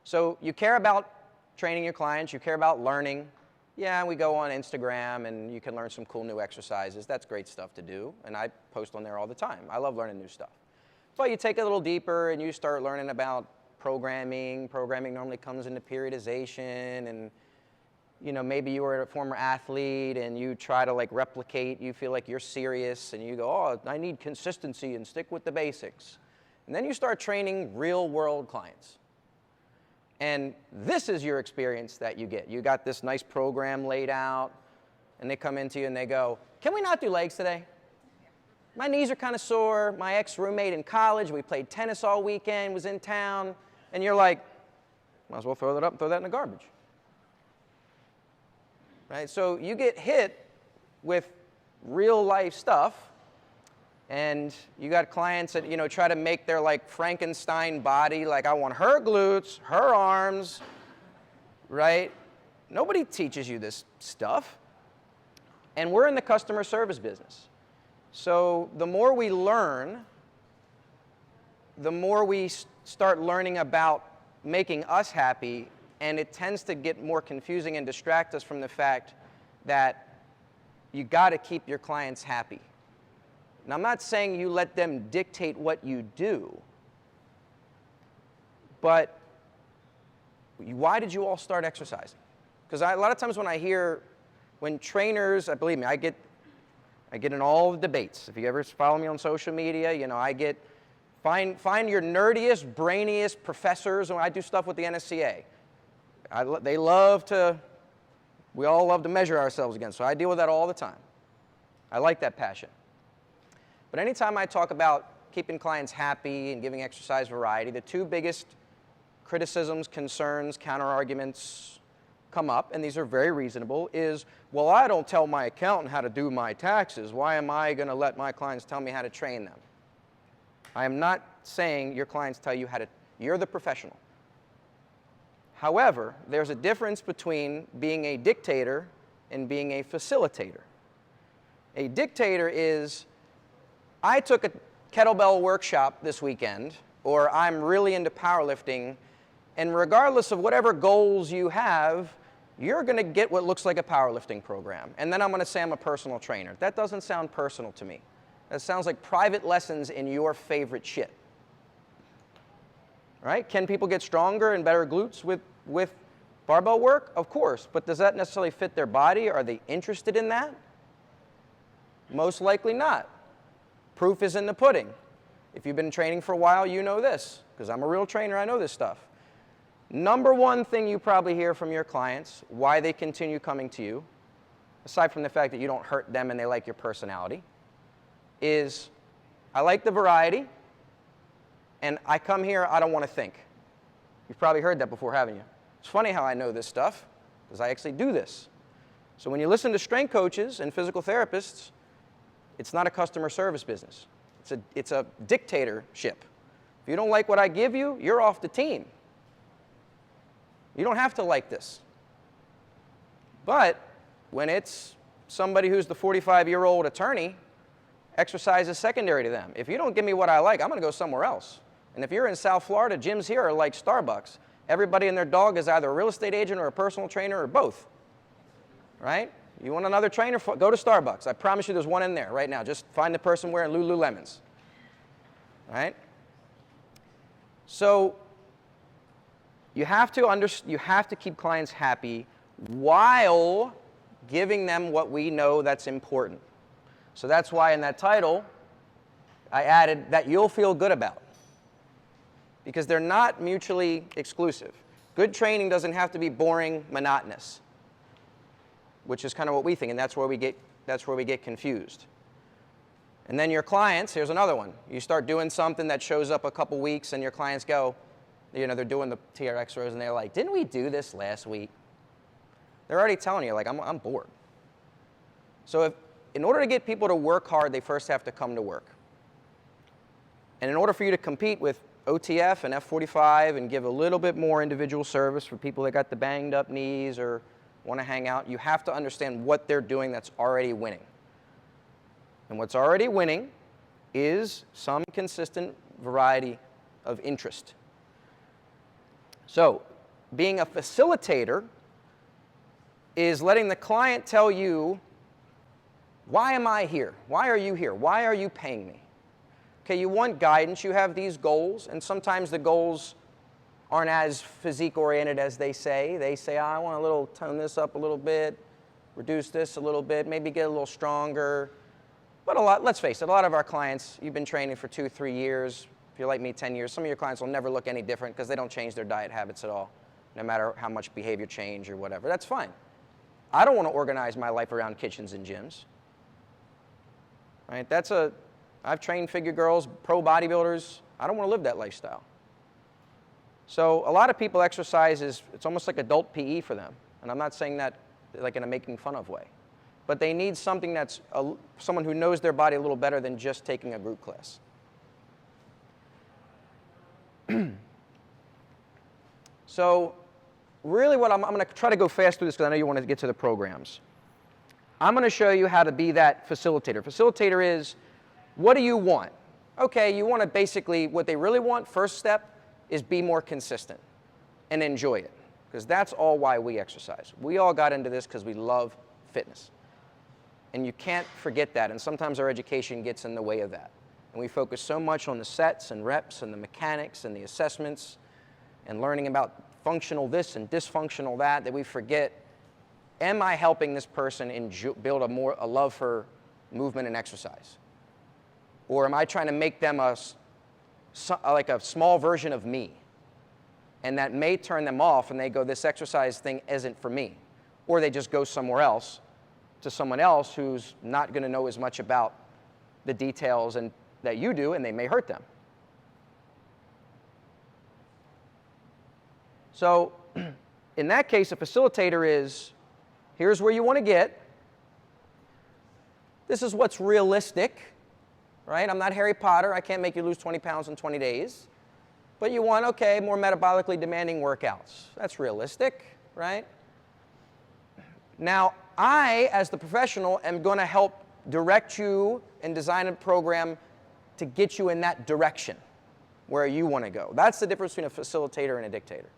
So you care about training your clients, you care about learning. Yeah, we go on Instagram and you can learn some cool new exercises. That's great stuff to do, and I post on there all the time. I love learning new stuff. But you take it a little deeper and you start learning about programming. Programming normally comes into periodization, and maybe you were a former athlete and you try to like replicate, you feel like you're serious and you go, oh, I need consistency and stick with the basics. And then you start training real world clients. And this is your experience that you get. You got this nice program laid out, and they come into you and they go, can we not do legs today? My knees are kind of sore. My ex-roommate in college, we played tennis all weekend, was in town. And you're like, might as well throw that up and throw that in the garbage. Right? So you get hit with real life stuff, and you got clients that try to make their like Frankenstein body, like I want her glutes, her arms, right? Nobody teaches you this stuff. And we're in the customer service business. So the more we learn, the more we start learning about making us happy, and it tends to get more confusing and distract us from the fact that you got to keep your clients happy. Now, I'm not saying you let them dictate what you do, but why did you all start exercising? Because a lot of times when trainers, believe me, I get in all the debates. If you ever follow me on social media, I get, find your nerdiest, brainiest professors, and I do stuff with the NSCA. We all love to measure ourselves against, so I deal with that all the time. I like that passion. But anytime I talk about keeping clients happy and giving exercise variety, the two biggest criticisms, concerns, counter-arguments come up, and these are very reasonable, is, well, I don't tell my accountant how to do my taxes. Why am I going to let my clients tell me how to train them? I am not saying your clients tell you how to, you're the professional. However, there's a difference between being a dictator and being a facilitator. A dictator is, I took a kettlebell workshop this weekend, or I'm really into powerlifting, and regardless of whatever goals you have, you're going to get what looks like a powerlifting program. And then I'm going to say I'm a personal trainer. That doesn't sound personal to me. That sounds like private lessons in your favorite shit. Right? Can people get stronger and better glutes with barbell work? Of course. But does that necessarily fit their body? Are they interested in that? Most likely not. Proof is in the pudding. If you've been training for a while, you know this. Because I'm a real trainer, I know this stuff. Number one thing you probably hear from your clients, why they continue coming to you, aside from the fact that you don't hurt them and they like your personality, is, I like the variety, and I come here, I don't want to think. You've probably heard that before, haven't you? It's funny how I know this stuff, because I actually do this. So when you listen to strength coaches and physical therapists, it's not a customer service business. It's a dictatorship. If you don't like what I give you, you're off the team. You don't have to like this. But when it's somebody who's the 45-year-old attorney, exercise is secondary to them. If you don't give me what I like, I'm going to go somewhere else. And if you're in South Florida, gyms here are like Starbucks. Everybody and their dog is either a real estate agent or a personal trainer or both. Right? You want another trainer? Go to Starbucks. I promise you there's one in there right now. Just find the person wearing Lululemons. Right? So you have to keep clients happy while giving them what we know that's important. So that's why in that title, I added that you'll feel good about. Because they're not mutually exclusive. Good training doesn't have to be boring, monotonous, which is kind of what we think, and that's where we get confused. And then your clients, here's another one. You start doing something that shows up a couple weeks, and your clients go, they're doing the TRX rows, and they're like, didn't we do this last week? They're already telling you, like, I'm bored. So in order to get people to work hard, they first have to come to work. And in order for you to compete with OTF and F45 and give a little bit more individual service for people that got the banged up knees or want to hang out, you have to understand what they're doing that's already winning. And what's already winning is some consistent variety of interest. So being a facilitator is letting the client tell you, why am I here? Why are you here? Why are you paying me? Okay, you want guidance, you have these goals, and sometimes the goals aren't as physique-oriented as they say. They say, I want to tone this up a little bit, reduce this a little bit, maybe get a little stronger. But let's face it, a lot of our clients, you've been training for 2-3 years. If you're like me, 10 years, some of your clients will never look any different because they don't change their diet habits at all, no matter how much behavior change or whatever. That's fine. I don't want to organize my life around kitchens and gyms. Right? I've trained figure girls, pro bodybuilders. I don't want to live that lifestyle. So a lot of people exercise it's almost like adult PE for them. And I'm not saying that like in a making fun of way. But they need something that's someone who knows their body a little better than just taking a group class. So really what I'm going to try to go fast through this because I know you want to get to the programs. I'm going to show you how to be that facilitator. Facilitator is, what do you want? Okay, you want to basically, what they really want, first step, is be more consistent and enjoy it. Because that's all why we exercise. We all got into this because we love fitness. And you can't forget that, and sometimes our education gets in the way of that. And we focus so much on the sets and reps and the mechanics and the assessments and learning about functional this and dysfunctional that we forget, am I helping this person build a love for movement and exercise? Or am I trying to make them like a small version of me? And that may turn them off and they go, this exercise thing isn't for me. Or they just go somewhere else to someone else who's not going to know as much about the details that you do, and they may hurt them. So in that case, a facilitator is, here's where you want to get. This is what's realistic, right? I'm not Harry Potter. I can't make you lose 20 pounds in 20 days. But you want, okay, more metabolically demanding workouts. That's realistic, right? Now, I, as the professional, am going to help direct you and design a program to get you in that direction where you want to go. That's the difference between a facilitator and a dictator.